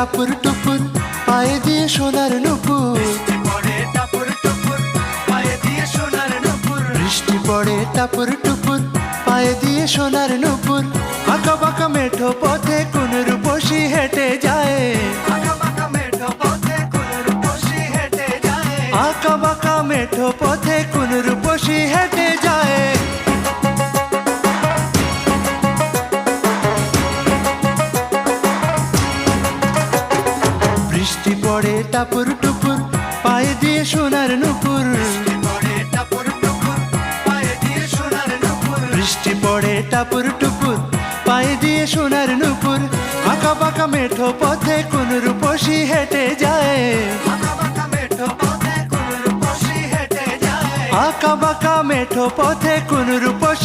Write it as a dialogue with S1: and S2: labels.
S1: টাপুর টুপুর পায়ে দিয়ে সোনার নুপুর।
S2: বৃষ্টি পড়ে টাপুর টুপুর পায়ে দিয়ে সোনার নুপুর।
S1: বৃষ্টি পড়ে টাপুর টুপুর পায়ে দিয়ে সোনার নুপুর। আঁকা বাঁকা মেঠো পথে কোন রূপসী হেঁটে যায়।
S2: আঁকা বাঁকা মেঠো পথে কোন রূপসী হেঁটে যায়।
S1: আঁকা বাঁকা মেঠো পথে কোন রূপসী হেঁটে যায়। বৃষ্টি পড়ে টাপুর টুপুর পায়ে দিয়ে সোনার নুপুর।
S2: বৃষ্টি পড়ে টাপুর টুপুর পায়ে দিয়ে সোনার নুপুর।
S1: বৃষ্টি পড়ে টাপুর টুপুর পায়ে দিয়ে সোনার নুপুর। আঁকা বাঁকা মেঠো পথে কোন রূপসী হেঁটে যায়।
S2: আঁকা বাঁকা মেঠো পথে কোন রূপসী হেঁটে যায়।
S1: আঁকা বাঁকা মেঠো পথে কোন রূপসী